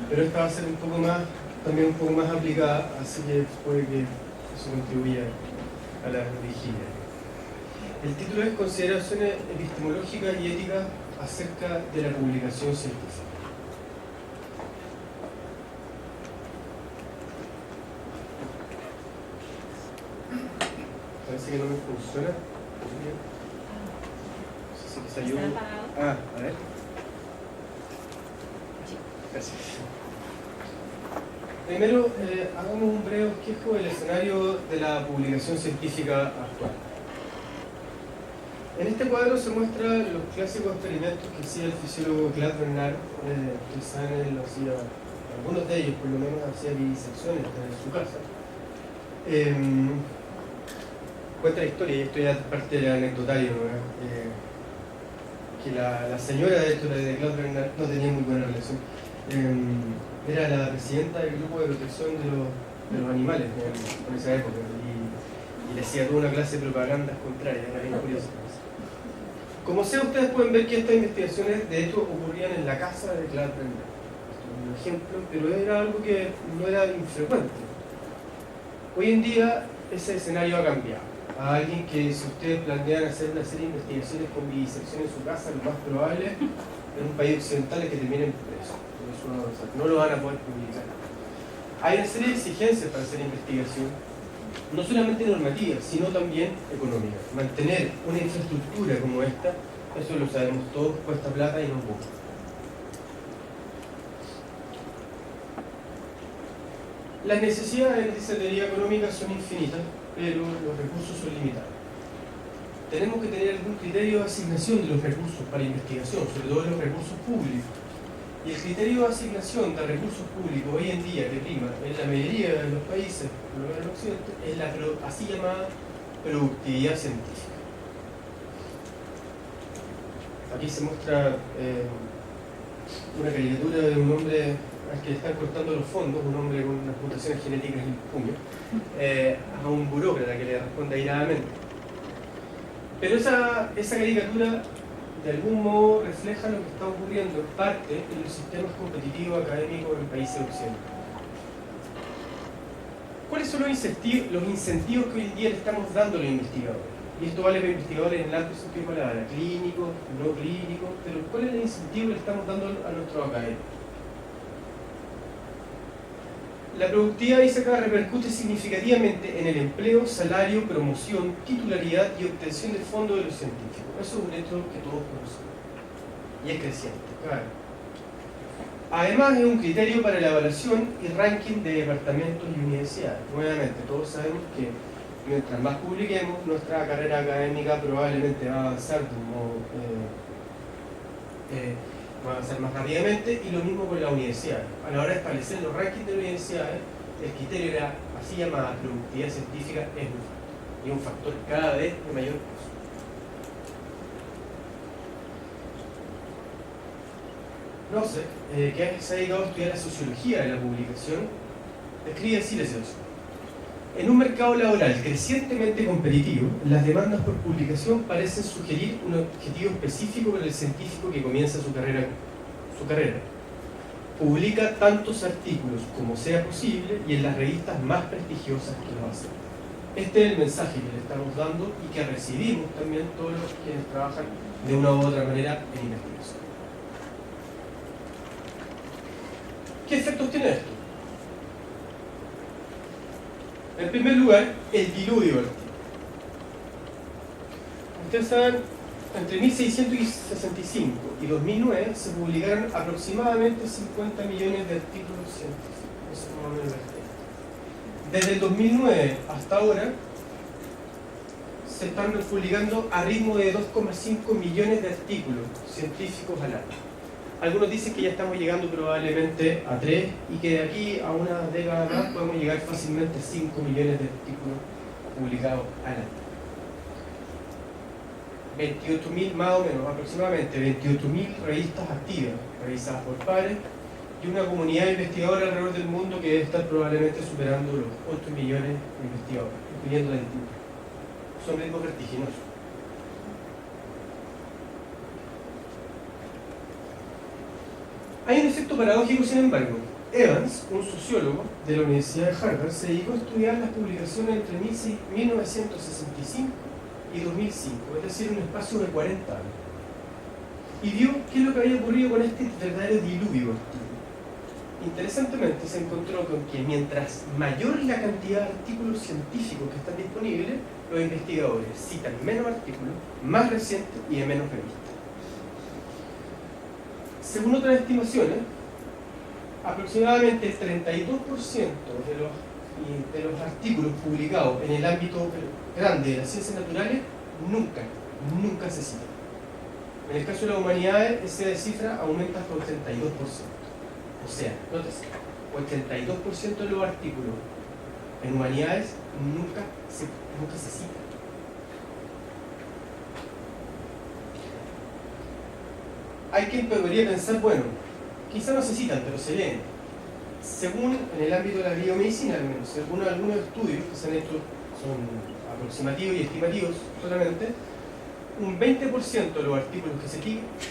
pero esta va a ser un poco más, también un poco más aplicada, así que puede que eso contribuya a la vigilia. El título es Consideraciones epistemológicas y éticas acerca de la publicación científica. Parece que no me funciona. No sé si quizá ayuda. A ver. Gracias. Primero, hagamos un breve bosquejo del escenario de la publicación científica actual. En este cuadro se muestran los clásicos experimentos que hacía el fisiólogo Claude Bernard. Ustedes saben, él hacía, algunos de ellos por lo menos, hacía disecciones en su casa. Cuenta la historia, y esto ya es parte del anecdotario, que la señora de hecho de Claude Bernard no tenía muy buena relación. Era la presidenta del grupo de protección de los animales en esa época, y le hacía toda una clase de propagandas contrarias, era bien curioso. Como sea, ustedes pueden ver que estas investigaciones de hecho ocurrían en la casa de Claude Bernard. Esto es un ejemplo, pero era algo que no era infrecuente. Hoy en día ese escenario ha cambiado. A alguien que, si ustedes planean hacer una serie de investigaciones con vivisección en su casa, lo más probable en un país occidental es que terminen presos. No lo van a poder publicar. Hay una serie de exigencias para hacer investigación, no solamente normativas, sino también económicas. Mantener una infraestructura como esta, eso lo sabemos todos, cuesta plata y no gusta. Las necesidades de teoría económica son infinitas, pero los recursos son limitados. Tenemos que tener algún criterio de asignación de los recursos para investigación, sobre todo de los recursos públicos. Y el criterio de asignación de recursos públicos hoy en día que prima en la mayoría de los países, por lo menos en Occidente, es la así llamada productividad científica. Aquí se muestra una caricatura de un hombre al que le están cortando los fondos, un hombre con unas mutaciones genéticas en el puño, a un burócrata que le responde airadamente. Pero esa caricatura de algún modo refleja lo que está ocurriendo en parte en los sistemas competitivos académicos en países occidentales. ¿Cuáles son los incentivos que hoy en día le estamos dando a los investigadores? Y esto vale para investigadores en el amplio sentido de la palabra, clínicos, no clínicos, pero ¿cuál es el incentivo que le estamos dando a nuestros académicos? La productividad, dice acá, repercute significativamente en el empleo, salario, promoción, titularidad y obtención de fondos de los científicos. Eso es un hecho que todos conocemos. Y es creciente, claro. Además, es un criterio para la evaluación y ranking de departamentos y universidades. Nuevamente, todos sabemos que mientras más publiquemos, nuestra carrera académica probablemente va a avanzar de un modo va a avanzar más rápidamente, y lo mismo con la universidad. A la hora de establecer los rankings de universidades, el criterio era así llamada productividad científica, es un factor, y un factor cada vez de mayor peso. No sé, que se ha dedicado a estudiar la sociología de la publicación, describe así la situación. En un mercado laboral crecientemente competitivo, las demandas por publicación parecen sugerir un objetivo específico para el científico que comienza su carrera. Publica tantos artículos como sea posible y en las revistas más prestigiosas que lo hacen. Este es el mensaje que le estamos dando y que recibimos también todos los quienes trabajan de una u otra manera en investigación. ¿Qué efectos tiene esto? En primer lugar, el diluvio del tiempo. Ustedes saben, entre 1665 y 2009 se publicaron aproximadamente 50 millones de artículos científicos. Eso es más o menos el tema. Desde el 2009 hasta ahora se están publicando a ritmo de 2,5 millones de artículos científicos al año. Algunos dicen que ya estamos llegando probablemente a 3 y que de aquí a una década más podemos llegar fácilmente a 5 millones de artículos publicados al año. 28.000 más o menos, aproximadamente 28.000 revistas activas, revisadas por pares, y una comunidad de investigadores alrededor del mundo que debe estar probablemente superando los 8 millones de investigadores, incluyendo la industria. Son ritmos vertiginosos. Hay un efecto paradójico, sin embargo. Evans, un sociólogo de la Universidad de Harvard, se dedicó a estudiar las publicaciones entre 1965 y 2005, es decir, un espacio de 40 años. Y vio qué es lo que había ocurrido con este verdadero diluvio. Interesantemente, se encontró con que mientras mayor la cantidad de artículos científicos que están disponibles, los investigadores citan menos artículos, más recientes y de menos revistas. Según otras estimaciones, aproximadamente el 32% de los artículos publicados en el ámbito grande de las ciencias naturales nunca se citan. En el caso de las humanidades, esa cifra aumenta hasta el 82%. O sea, nótese, 82% de los artículos en humanidades nunca se citan. Hay quien podría pensar, bueno, quizá no se citan, pero se leen. Según en el ámbito de la biomedicina, al menos, según algunos estudios que se han hecho, son aproximativos y estimativos solamente, un 20% de los artículos que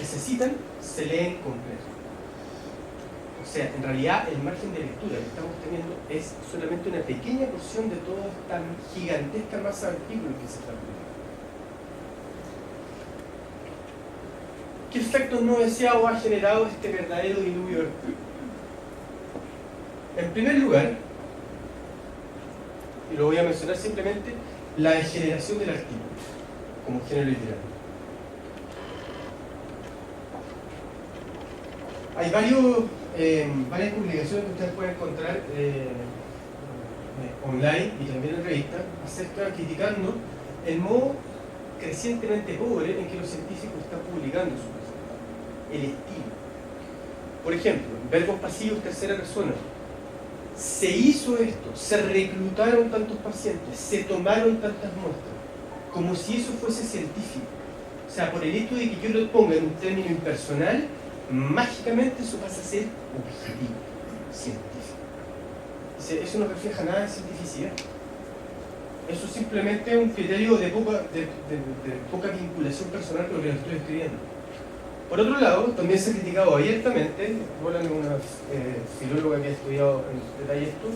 se citan se leen completos. O sea, en realidad el margen de lectura que estamos teniendo es solamente una pequeña porción de toda esta gigantesca masa de artículos que se están publicando. ¿Qué efectos no deseados ha generado este verdadero diluvio de artículos? En primer lugar, y lo voy a mencionar simplemente, la degeneración del artículo como género literario. Hay varias publicaciones que ustedes pueden encontrar online y también en revistas criticando el modo crecientemente pobre en que los científicos están publicando sus resultados, el estilo. Por ejemplo, verbos pasivos tercera persona. Se hizo esto, se reclutaron tantos pacientes, se tomaron tantas muestras, como si eso fuese científico. O sea, por el hecho de que yo lo ponga en un término impersonal, mágicamente eso pasa a ser objetivo, científico. Eso no refleja nada de cientificidad. Eso simplemente es un criterio de poca vinculación personal con lo que lo estoy escribiendo. Por otro lado, también se ha criticado abiertamente, Roland es una filóloga que ha estudiado en detalle esto,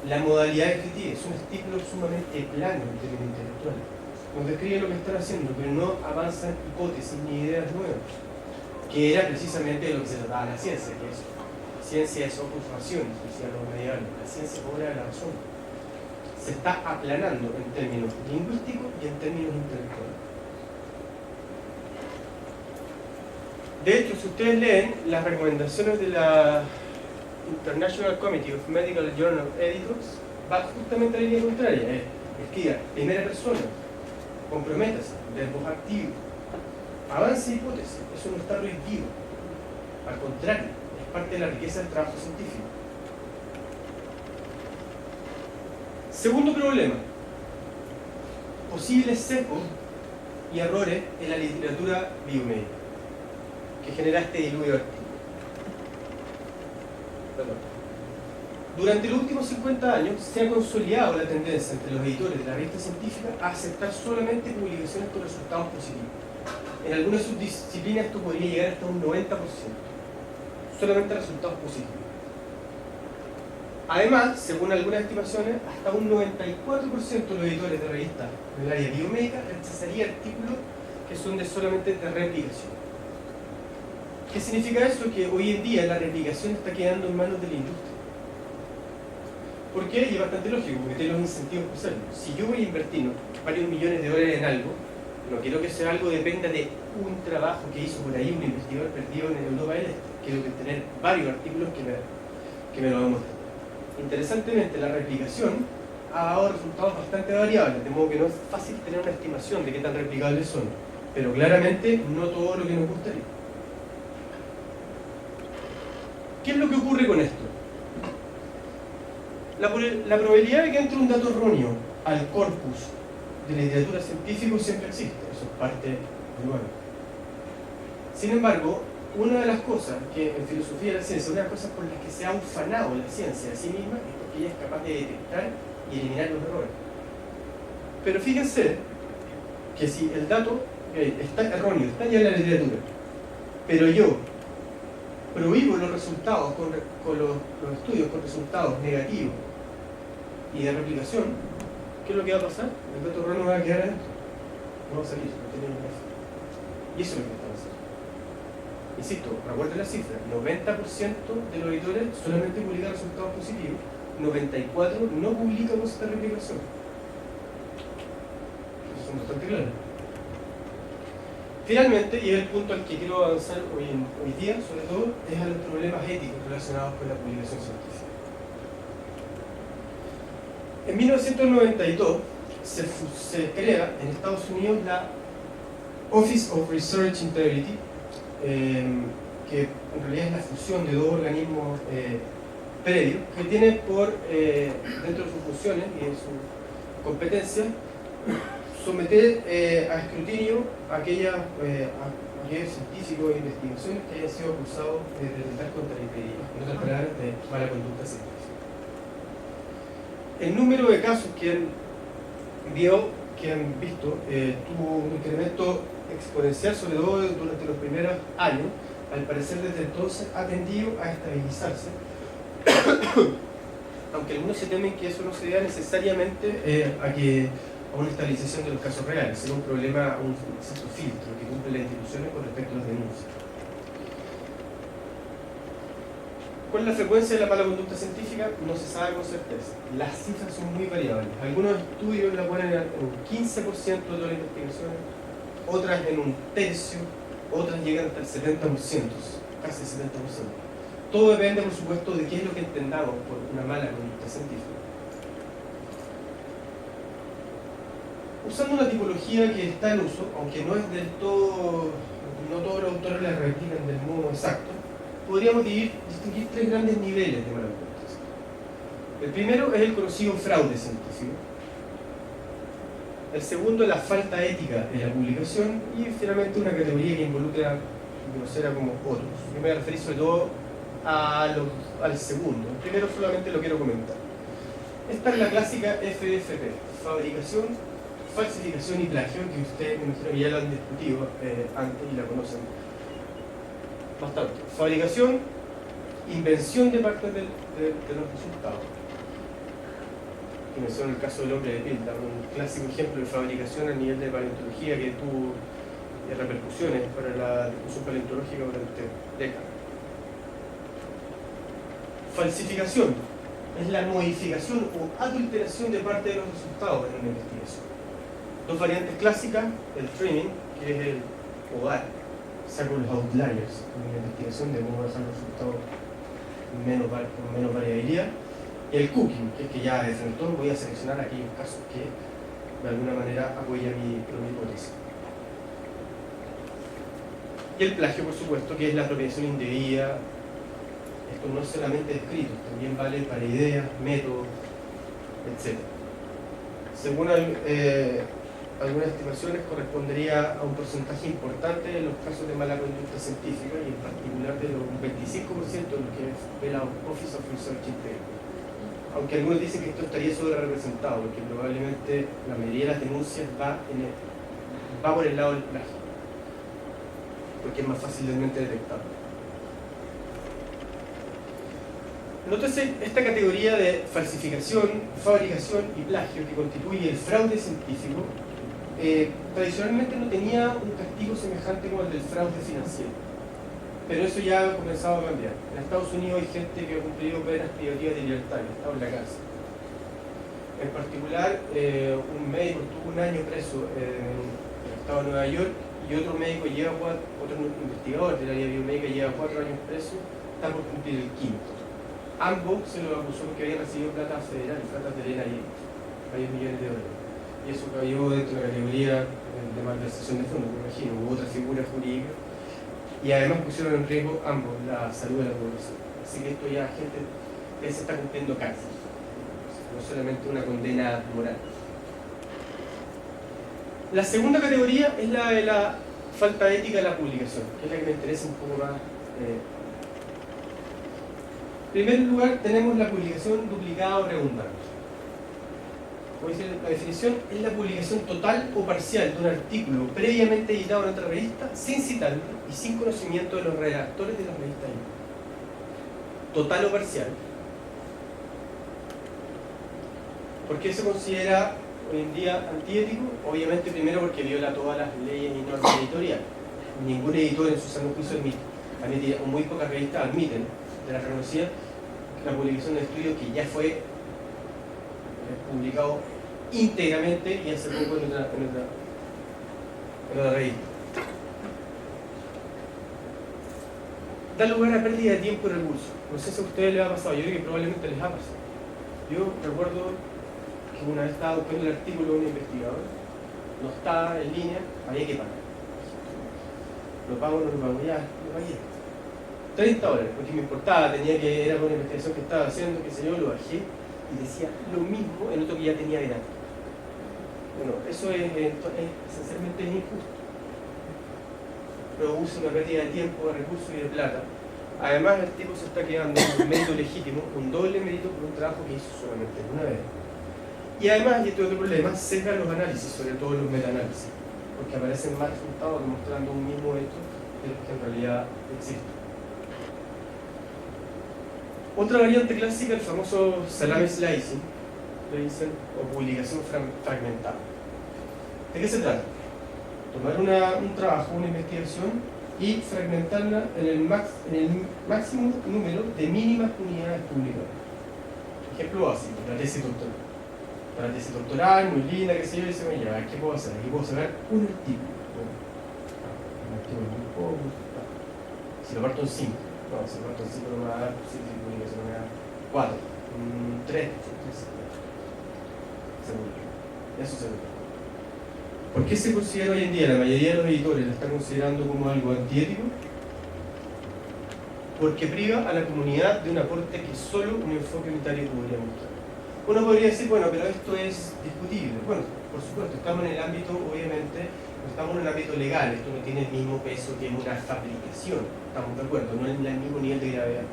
la modalidad de escritura. Es un estilo sumamente plano en términos intelectuales, donde escriben lo que están haciendo, pero no avanzan hipótesis ni ideas nuevas, que era precisamente de lo que se trataba la ciencia, que es ciencia es opus rationis, decían los medievales, la ciencia obra de la razón. Se está aplanando en términos lingüísticos y en términos intelectuales. De hecho, si ustedes leen las recomendaciones de la International Committee of Medical Journal Editors, va justamente a la línea contraria. Escriba, primera persona, comprométase, verbos activos, avance hipótesis, eso no está prohibido. Al contrario, es parte de la riqueza del trabajo científico. Segundo problema, posibles sesgos y errores en la literatura biomédica que genera este diluvio artístico. Durante los últimos 50 años se ha consolidado la tendencia entre los editores de la revista científica a aceptar solamente publicaciones con resultados positivos. En algunas subdisciplinas esto podría llegar hasta un 90%. Solamente resultados positivos. Además, según algunas estimaciones, hasta un 94% de los editores de revistas del área biomédica rechazaría artículos que son solamente de replicación. ¿Qué significa eso? Que hoy en día la replicación está quedando en manos de la industria. ¿Por qué? Y es bastante lógico, porque tiene los incentivos para hacerlo. Si yo voy a invertir varios millones de dólares en algo, no quiero que sea algo dependa de un trabajo que hizo por ahí un investigador perdido en Europa del Este. Quiero tener varios artículos que me lo demuestren. Interesantemente, la replicación ha dado resultados bastante variables, de modo que no es fácil tener una estimación de qué tan replicables son, pero claramente no todo lo que nos gustaría. ¿Qué es lo que ocurre con esto? La probabilidad de que entre un dato erróneo al corpus de la literatura científica siempre existe, eso es parte del bueno. Sin embargo, una de las cosas que en filosofía de la ciencia, una de las cosas por las que se ha ufanado la ciencia a sí misma es porque ella es capaz de detectar y eliminar los errores. Pero fíjense que si el dato está erróneo, está ya en la literatura, pero yo prohíbo los resultados con los estudios con resultados negativos y de replicación, ¿qué es lo que va a pasar? El dato erróneo va a quedar adentro, no va a salir, no tiene ningún efecto. Y eso es lo que estamos haciendo. Insisto, recuerden la cifra, 90% de los editores solamente publican resultados positivos, 94% no publican esta replicación. Eso es bastante claro. Finalmente, y es el punto al que quiero avanzar hoy día, sobre todo, es a los problemas éticos relacionados con la publicación científica. En 1992 se crea en Estados Unidos la Office of Research Integrity, que en realidad es la fusión de dos organismos previos, que tiene por, dentro de sus funciones y de su competencia, someter a escrutinio a aquellos científicos e investigaciones que hayan sido acusados de atentar contra la integridad, en otras palabras, de mala conducta científica. El número de casos que han visto tuvo un incremento exponencial, sobre todo durante los primeros años. Al parecer desde entonces ha tendido a estabilizarse, aunque algunos se temen que eso no se deba necesariamente a una estabilización de los casos reales, sino un problema, un cierto filtro que cumplen las instituciones con respecto a las denuncias. ¿Cuál es la frecuencia de la mala conducta científica? No se sabe con certeza. Las cifras son muy variables. Algunos estudios la ponen en un 15% de todas las investigaciones, otras en un tercio, otras llegan hasta el 70%, casi el 70%. Todo depende, por supuesto, de qué es lo que entendamos por una mala conducta científica. Usando una tipología que está en uso, aunque no es del todo, no todos los autores la replican del modo exacto, podríamos distinguir tres grandes niveles de mala conducta científica. El primero es el conocido fraude científico. El segundo es la falta ética de la publicación. Y finalmente una categoría que involucra, que conociera como otros. Yo me voy a referir sobre todo al segundo. El primero solamente lo quiero comentar. Esta es la clásica FFP, fabricación, falsificación y plagio, que ustedes me imagino que ya lo han discutido antes y la conocen bastante. Fabricación, invención de parte de los resultados. Que menciono el caso del hombre de Piltdown, un clásico ejemplo de fabricación a nivel de paleontología que tuvo repercusiones para la discusión paleontológica durante décadas. Falsificación es la modificación o adulteración de parte de los resultados en una investigación. Dos variantes clásicas, el trimming, que es el podar, saco los outliers en una investigación de modo dejar los resultados con menos variabilidad, y el cooking, que es que ya de frente voy a seleccionar aquellos casos que de alguna manera apoyan mi hipótesis. Y el plagio, por supuesto, que es la apropiación indebida. Esto no es solamente escrito, también vale para ideas, métodos, etc. Según algunas estimaciones, correspondería a un porcentaje importante de los casos de mala conducta científica y en particular de los 25% de los que ve la Office of Research Integrity. Aunque algunos dicen que esto estaría sobre representado, porque probablemente la mayoría de las denuncias va por el lado del plagio, porque es más fácilmente detectable. Nótese esta categoría de falsificación, fabricación y plagio que constituye el fraude científico. Tradicionalmente no tenía un castigo semejante como el del fraude financiero, pero eso ya ha comenzado a cambiar. En Estados Unidos hay gente que ha cumplido penas privativas de libertad, que ha estado en la cárcel. En particular, un médico estuvo un año preso en el estado de Nueva York y otro médico otro investigador del área biomédica lleva 4 años preso, está por cumplir el quinto. Ambos se los acusó porque habían recibido plata federal, plata de y varios millones de dólares. Y eso cayó dentro de la categoría de malversación de fondos, me imagino, u otra figura jurídica. Y además pusieron en riesgo ambos la salud de la población. Así que esto ya gente se está cumpliendo cárcel, no solamente una condena moral. La segunda categoría es la de la falta ética de la publicación, que es la que me interesa un poco más. En primer lugar, tenemos la publicación duplicada o redundante. Como dice la definición, es la publicación total o parcial de un artículo previamente editado en otra revista, sin citarlo y sin conocimiento de los redactores de las revistas. total o parcial. ¿Por qué se considera hoy en día antiético? Obviamente, primero porque viola todas las leyes y normas editoriales. Ningún editor en su sano juicio admite, o muy pocas revistas admiten, de las reconocidas, la publicación de estudios que ya fue publicado íntegramente y hace poco en otra revista. Da lugar a pérdida de tiempo y recursos. No sé si a ustedes les ha pasado, yo creo que probablemente les ha pasado. Yo recuerdo que una vez estaba buscando el artículo de un investigador, no estaba en línea, había que pagar. Lo pago, no lo pago, ya, lo pagué. $30, porque me importaba, era una investigación que estaba haciendo, que sé yo, lo bajé y decía lo mismo en otro que ya tenía delante. Bueno, eso esencialmente es injusto. Produce una pérdida de tiempo, de recursos y de plata. Además, el tipo se está quedando un mérito legítimo, un doble mérito por un trabajo que hizo solamente una vez. Y además, y este otro problema, sesga los análisis, sobre todo los metaanálisis, porque aparecen más resultados demostrando un mismo hecho de los que en realidad existen. Otra variante clásica, el famoso salami slicing, le dicen, o publicación fragmentada. ¿De qué se trata? Tomar un trabajo, una investigación y fragmentarla en el máximo número de mínimas unidades publicadas. Ejemplo básico, la tesis doctoral. Para la tesis doctoral, muy linda, qué sé yo, y dice, oye, ¿qué puedo hacer? Aquí puedo sacar un artículo. Un artículo muy poco. Si lo parto en 5. No, si lo parto en 5 no me va a dar 7 publicaciones, no me va a dar 4. 3. Eso seguro. ¿Por qué se considera hoy en día, la mayoría de los editores lo están considerando como algo antiético? Porque priva a la comunidad de un aporte que solo un enfoque unitario podría mostrar. Uno podría decir, bueno, pero esto es discutible. Bueno, por supuesto, estamos en el ámbito, obviamente, no estamos en el ámbito legal, esto no tiene el mismo peso que una fabricación, estamos de acuerdo, no es el mismo nivel de gravedad.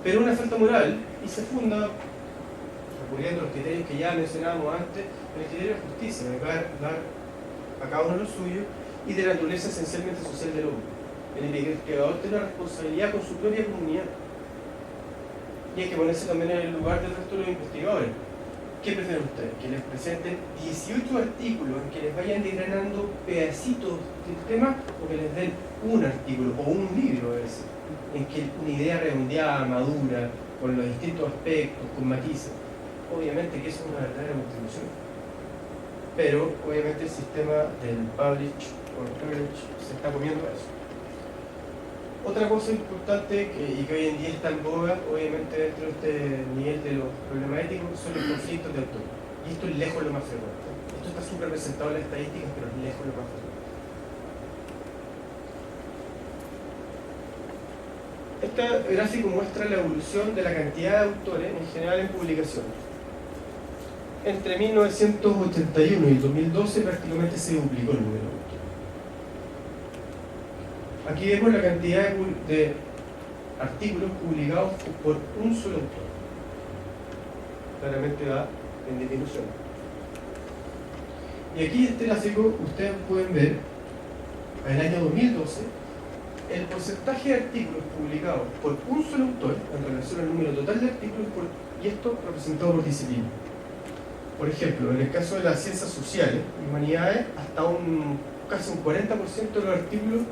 Pero una falta moral, y se funda, recurriendo a los criterios que ya mencionábamos antes, en el criterio de justicia, de dar a cada uno lo suyo, y de la naturaleza esencialmente social del hombre. El investigador tiene una responsabilidad con su propia comunidad. Y hay que ponerse también en el lugar del resto de los investigadores. ¿Qué prefieren ustedes? ¿Que les presenten 18 artículos en que les vayan desgranando pedacitos del tema, o que les den un artículo o un libro a veces, en que una idea redondeada, madura, con los distintos aspectos, con matices? Obviamente que eso es una verdadera contribución. Pero obviamente el sistema del publish or privilege se está comiendo eso. Otra cosa importante y que hoy en día está en boga, obviamente dentro de este nivel de los problemas éticos, son los conflictos de autor. Y esto es lejos lo más frecuente. Esto está súper representado en las estadísticas, pero es lejos lo más frecuente. Este gráfico muestra la evolución de la cantidad de autores en general en publicaciones. Entre 1981 y 2012 prácticamente se duplicó el número de autores. Aquí vemos la cantidad de artículos publicados por un solo autor. Claramente va en disminución. Y aquí en este gráfico ustedes pueden ver, en el año 2012, el porcentaje de artículos publicados por un solo autor en relación al número total de artículos, y esto representado por disciplina. Por ejemplo, en el caso de las ciencias sociales y humanidades, hasta casi un 40% de los artículos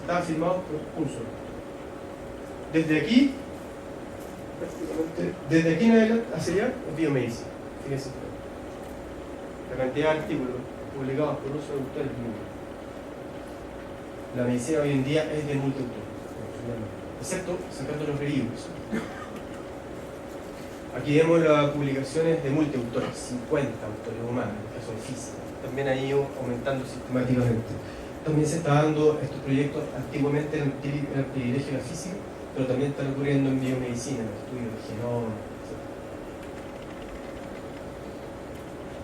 estaban firmados por un solo. Desde aquí, en adelante, hacia allá, es biomedicina. Fíjense, la cantidad de artículos publicados por un solo autor es mínima. La medicina hoy en día es de multiautor, excepto sacando los verídicos. Aquí vemos las publicaciones de multiautores, 50 autores humanos, en el caso de física. También ha ido aumentando sistemáticamente. También se está dando estos proyectos, antiguamente eran el privilegio de la física, pero también están ocurriendo en biomedicina, en el estudio de genoma, etc.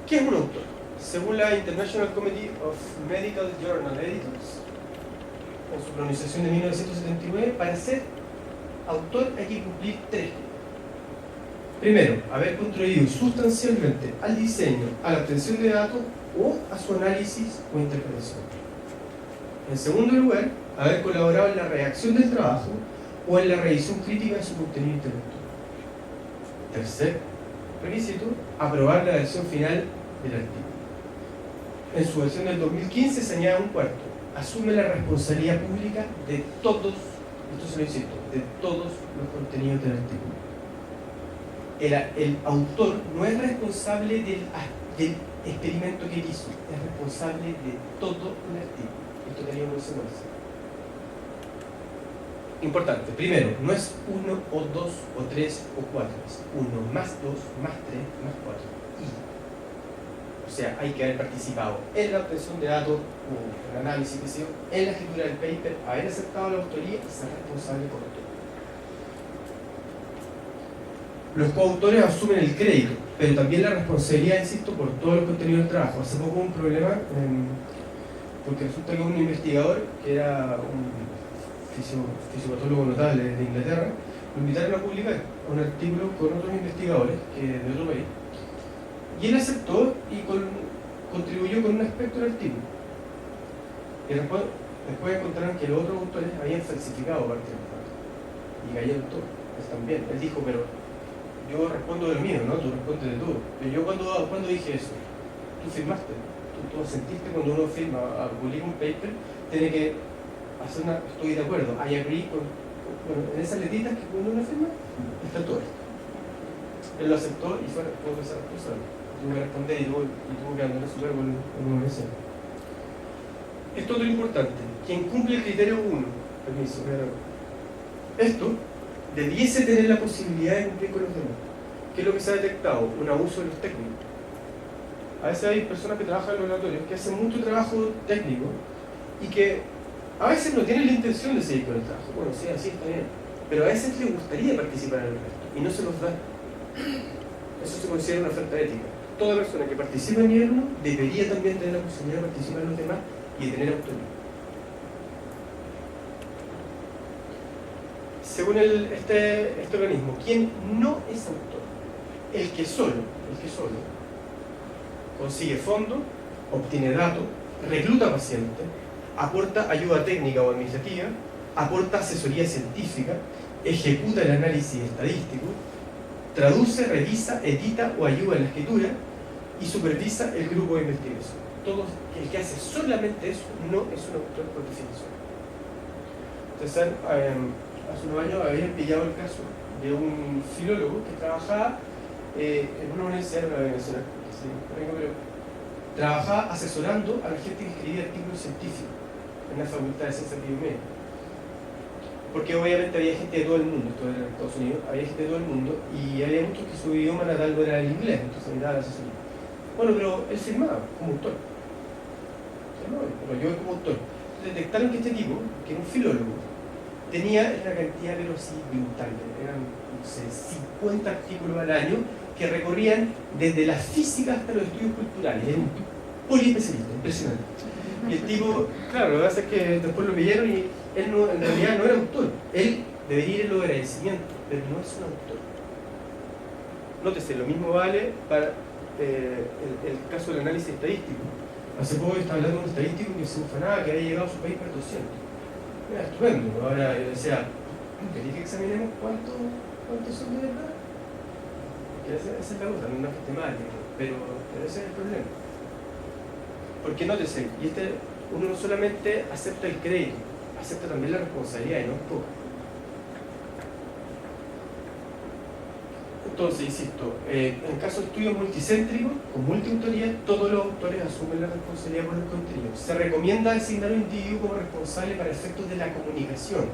¿Qué es un autor? Según la International Committee of Medical Journal Editors, en su pronunciación de 1979, para ser autor hay que cumplir 3 criterios. Primero, haber contribuido sustancialmente al diseño, a la obtención de datos o a su análisis o interpretación. En segundo lugar, haber colaborado en la redacción del trabajo o en la revisión crítica de su contenido intelectual. Tercer requisito, aprobar la versión final del artículo. En su versión del 2015 se añade un cuarto: asume la responsabilidad pública de todos, esto se lo insisto, de todos los contenidos del artículo. El autor no es responsable del experimento que hizo, es responsable de todo el artículo. Esto tenía una secuencia. Importante, primero, no es 1 o 2 o 3 o 4, es 1 más 2 más 3 más 4. O sea, hay que haber participado en la obtención de datos o en el análisis, qué sé yo, en la escritura del paper, haber aceptado la autoría y ser responsable por todo. Los coautores asumen el crédito, pero también la responsabilidad, insisto, por todos los contenidos del trabajo. Hace poco hubo un problema, porque resulta que un investigador, que era un fisiopatólogo notable de Inglaterra, lo invitaron a publicar un artículo con otros investigadores de otro país. Y él aceptó y contribuyó con un aspecto del artículo. Y después encontraron que los otros autores habían falsificado parte del dato. Y cayeron todos, él también. Él dijo, pero yo respondo de lo mío, ¿no? Tú respondes de todo. Pero yo cuando dije eso, tú firmaste, tú sentiste cuando uno firma, publica un paper, tiene que hacer estoy de acuerdo, I agree bueno, en esas letritas que cuando uno firma, está todo esto. Él lo aceptó y tuvo que ser responsable. Tuvo que responder y tuvo que abandonar su cargo en la universidad. Esto es lo importante. Quien cumple el criterio 1, permiso, esto debiese tener la posibilidad de cumplir con los demás. ¿Qué es lo que se ha detectado? Un abuso de los técnicos. A veces hay personas que trabajan en los laboratorios que hacen mucho trabajo técnico y que a veces no tienen la intención de seguir con el trabajo. Bueno, sí, así está bien. Pero a veces les gustaría participar en el resto y no se los da. Eso se considera una falta ética. Toda persona que participa en nivel 1 debería también tener la posibilidad de participar en los demás y de tener autonomía. Según este organismo, ¿quién no es autor? El que solo consigue fondos, obtiene datos, recluta pacientes, aporta ayuda técnica o administrativa, aporta asesoría científica, ejecuta el análisis estadístico, traduce, revisa, edita o ayuda en la escritura y supervisa el grupo de investigación. El que hace solamente eso no es un autor por definición. Entonces, hace unos años habían pillado el caso de un filólogo que trabajaba en una universidad de la Venezuela, trabajaba asesorando a la gente que escribía artículos científicos en la Facultad de Ciencias Biomédicas. Porque obviamente había gente de todo el mundo, esto era en Estados Unidos, había gente de todo el mundo y había muchos que su idioma natal no era el inglés, entonces necesitaba la asesoría. Bueno, pero él firmaba como autor. Pero yo como autor. Detectaron que este tipo, que era un filólogo, tenía una cantidad pero sí brutal, eran, no sé, 50 artículos al año que recorrían desde la física hasta los estudios culturales. Era un poliespecialista, impresionante. Y el tipo, claro, lo que pasa es que después lo pillaron y él no, en realidad no era autor. Él debería ir en los agradecimientos, pero no es un autor. Nótese, lo mismo vale para el caso del análisis estadístico. Hace poco estaba hablando de un estadístico que se ufanaba que había llegado a su país para 200. Era estupendo. Ahora yo decía, ¿queréis que examinemos cuántos son de verdad? Esa es la cosa, no es una temática, pero ese es el problema. Porque nótese, uno no solamente acepta el crédito, acepta también la responsabilidad y no es poco. Entonces, insisto, en caso de estudios multicéntricos, con multiautoría, todos los autores asumen la responsabilidad por el contenido. Se recomienda designar a un individuo como responsable para efectos de la comunicación.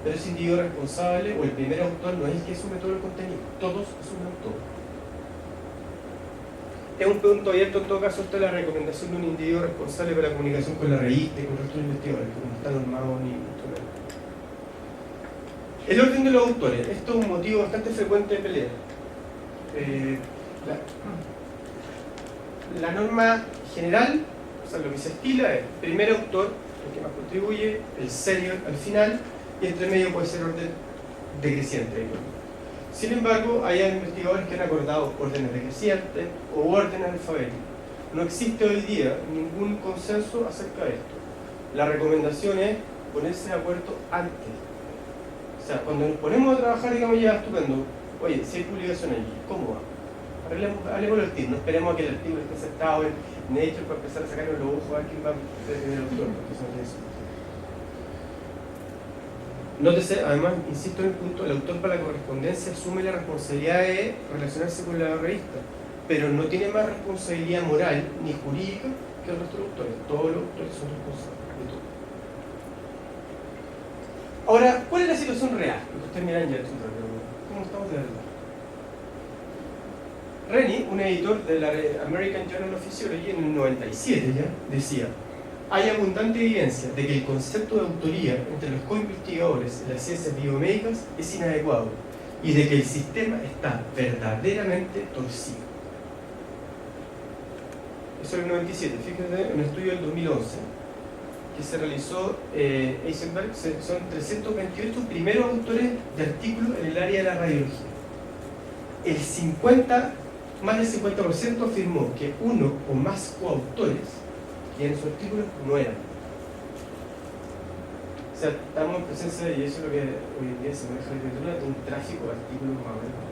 Pero ese individuo responsable o el primer autor no es el que asume todo el contenido, todos asumen todo. Es un punto abierto en todo caso esta la recomendación de un individuo responsable para la comunicación con la revista y con el resto de investigadores, que no está normado ni instrumento. El orden de los autores, esto es un motivo bastante frecuente de pelea. La norma general, o sea, lo que se estila es primer autor, el que más contribuye, el senior al final, y entre medio puede ser orden decreciente. Sin embargo, hay investigadores que han acordado órdenes decrecientes o órdenes alfabéticos. No existe hoy día ningún consenso acerca de esto. La recomendación es ponerse de acuerdo antes. O sea, cuando nos ponemos a trabajar, digamos, ya estupendo, oye, si hay publicación allí, ¿cómo va? Hablemos del artículo, no esperemos a que el artículo esté aceptado en Nature para empezar a sacarnos los ojos a ver quién va a ser el autor, porque eso no tiene sentido. Nótese, además, insisto en el punto, el autor para la correspondencia asume la responsabilidad de relacionarse con la revista, pero no tiene más responsabilidad moral ni jurídica que el resto de los autores. Todos los autores son responsables de todo. Ahora, ¿cuál es la situación real? Porque ustedes miran ya esto, ¿cómo estamos de verdad? Rennie, un editor de la American Journal of Physiology en el 97 ya, decía: hay abundante evidencia de que el concepto de autoría entre los coinvestigadores en las ciencias biomédicas es inadecuado y de que el sistema está verdaderamente torcido. Eso en el 97, fíjense, en un estudio del 2011 que se realizó Eisenberg, son 328 primeros autores de artículos en el área de la radiología. Más del 50% afirmó que uno o más coautores y en sus artículos no eran. O sea, estamos en presencia, y eso es lo que hoy en día se maneja en la literatura, de un tráfico de artículos más o menos.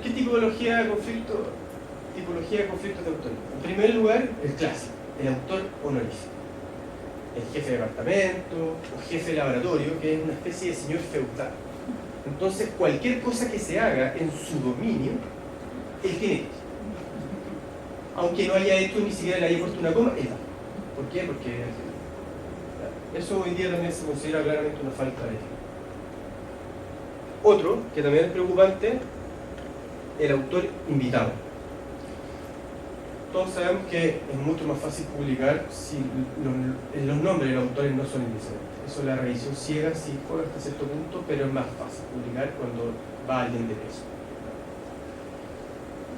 ¿Qué tipología de conflictos de autoría? En primer lugar, el clásico, el autor honorífico. El jefe de departamento o jefe de laboratorio, que es una especie de señor feudal. Entonces, cualquier cosa que se haga en su dominio, él tiene que. Aunque no haya hecho ni siquiera le haya puesto una coma, él da. ¿Por qué? Porque eso hoy día también se considera claramente una falta de ética. Otro, que también es preocupante, el autor invitado. Todos sabemos que es mucho más fácil publicar si los nombres de los autores no son indicentes. Eso es la revisión ciega, sí juega hasta cierto punto, pero es más fácil publicar cuando va alguien de peso.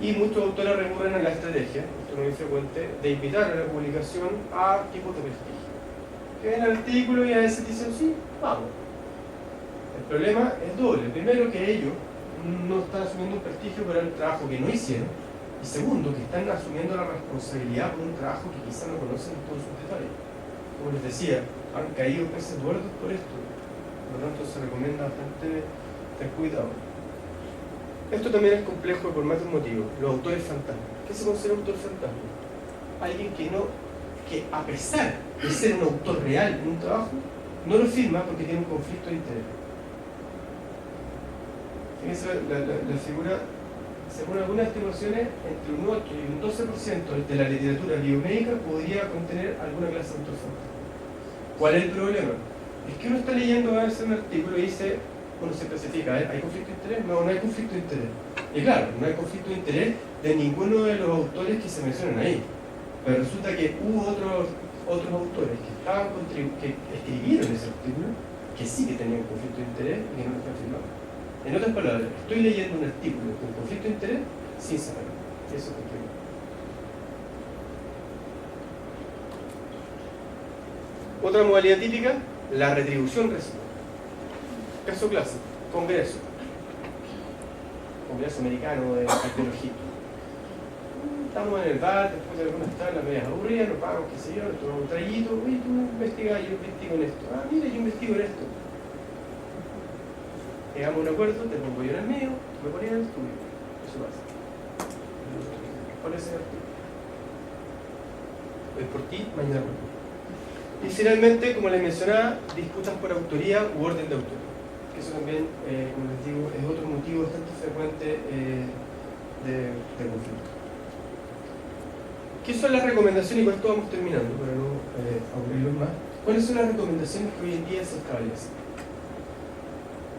Y muchos autores recurren a la estrategia, esto no es frecuente, de invitar a la publicación a tipos de prestigio. Que ven el artículo y a veces dicen, sí, vamos. El problema es doble. Primero, que ellos no están asumiendo un prestigio por el trabajo que no hicieron. Y segundo, que están asumiendo la responsabilidad por un trabajo que quizá no conocen en todos sus detalles. Como les decía, han caído peces muertos por esto. Por lo tanto, se recomienda bastante tener cuidado. Esto también es complejo por más de un motivo. Los autores fantasmas. ¿Qué se considera un autor fantasma? Alguien que a pesar de ser un autor real en un trabajo, no lo firma porque tiene un conflicto de interés. Fíjense la figura, según algunas estimaciones, entre un 8 y un 12% de la literatura biomédica podría contener alguna clase de autor fantasma. ¿Cuál es el problema? Es que uno está leyendo a veces un artículo y dice, uno se especifica, ¿hay conflicto de interés? No, no hay conflicto de interés. Y claro, no hay conflicto de interés de ninguno de los autores que se mencionan ahí. Pero resulta que hubo otros autores que escribieron ese artículo que sí que tenían conflicto de interés y que no lo están firmando. En otras palabras, estoy leyendo un artículo con conflicto de interés sin saberlo. Eso es conflicto. Otra modalidad típica, la retribución recíproca. Caso clásico, Congreso americano de arqueología. Estamos en el bar, después de algunas tablas medias aburridas, nos pagamos, qué sé yo, nos tomamos un traguito, uy, tú investigas, yo investigo en esto. Ah, mira, yo investigo en esto. Llegamos a un acuerdo, te pongo yo en el mío, me pones en el tuyo. Eso pasa. ¿Cuál es el artículo? Hoy por ti, mañana por ti. Y finalmente, como les mencionaba, disputas por autoría u orden de autoría. Que eso también, como les digo, es otro motivo bastante frecuente de conflicto. ¿Qué son las recomendaciones? Y con esto vamos terminando, para no aburrirlos más. ¿Cuáles son las recomendaciones que hoy en día se establecen?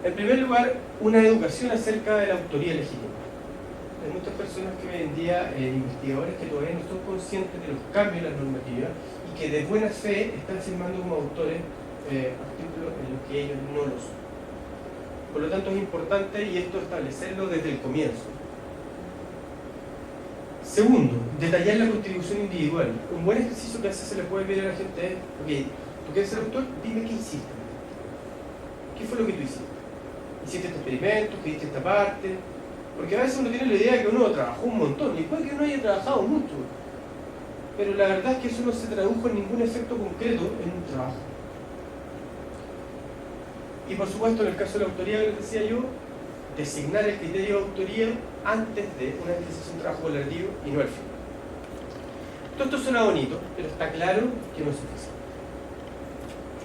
En primer lugar, una educación acerca de la autoría legítima. Hay muchas personas que hoy en día, investigadores que todavía no son conscientes de los cambios en la normativa y que de buena fe están firmando como autores artículos en los que ellos no lo son. Por lo tanto, es importante, y esto establecerlo desde el comienzo. Segundo, detallar la contribución individual. Un buen ejercicio que se le puede pedir a la gente es, ok, ¿tú quieres ser autor? Dime qué hiciste. ¿Qué fue lo que tú hiciste? ¿Hiciste este experimento? ¿Hiciste esta parte? Porque a veces uno tiene la idea de que uno trabajó un montón, y puede que uno haya trabajado mucho. pero la verdad es que eso no se tradujo en ningún efecto concreto en un trabajo. Y por supuesto, en el caso de la autoría que les decía yo, designar el criterio de autoría antes de una vez que se hace un trabajo colaborativo y no al final. Todo esto suena bonito, pero está claro que no es suficiente.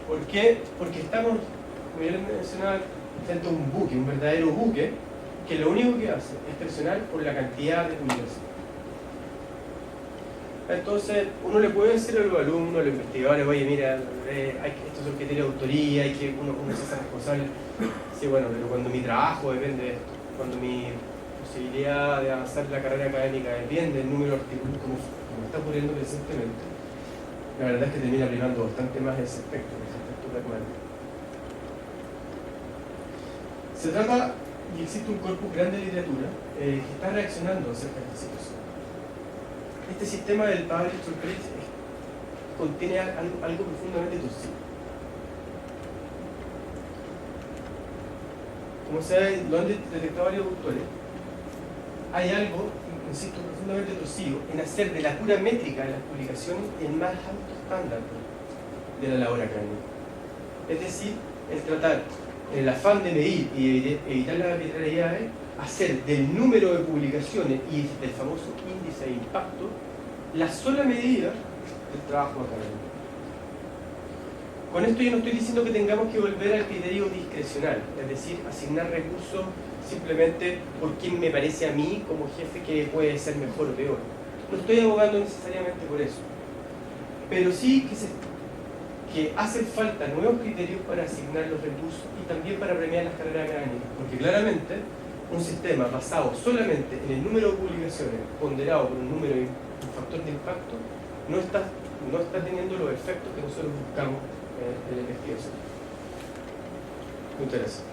¿Por qué? Porque estamos, como ya les mencionaba, frente a un buque, un verdadero buque, que lo único que hace es presionar por la cantidad de publicación. Entonces, uno le puede decir a los alumnos, a los investigadores, oye, mira, estos son criterios de autoría, hay que uno se hace responsable. Sí, bueno, pero cuando mi trabajo depende de esto, cuando mi posibilidad de avanzar en la carrera académica depende del número de artículos, como está ocurriendo recientemente, la verdad es que termina primando bastante más ese aspecto pragmático. Se trata, y existe un corpus grande de literatura que está reaccionando acerca de esta situación. Este sistema del publish to print contiene algo profundamente torcido. Como lo han detectado varios autores, hay algo, insisto, profundamente torcido en hacer de la pura métrica de las publicaciones el más alto estándar de la labor académica. Es decir, el tratar, en el afán de medir y evitar las arbitrariedades, hacer del número de publicaciones y del famoso índice de impacto la sola medida del trabajo académico. Con esto yo no estoy diciendo que tengamos que volver al criterio discrecional, es decir, asignar recursos simplemente por quien me parece a mí como jefe que puede ser mejor o peor. No estoy abogando necesariamente por eso, pero sí que hacen falta nuevos criterios para asignar los recursos y también para premiar las carreras académicas, porque claramente un sistema basado solamente en el número de publicaciones ponderado por un factor de impacto no está teniendo los efectos que nosotros buscamos en la investigación. Muchas gracias.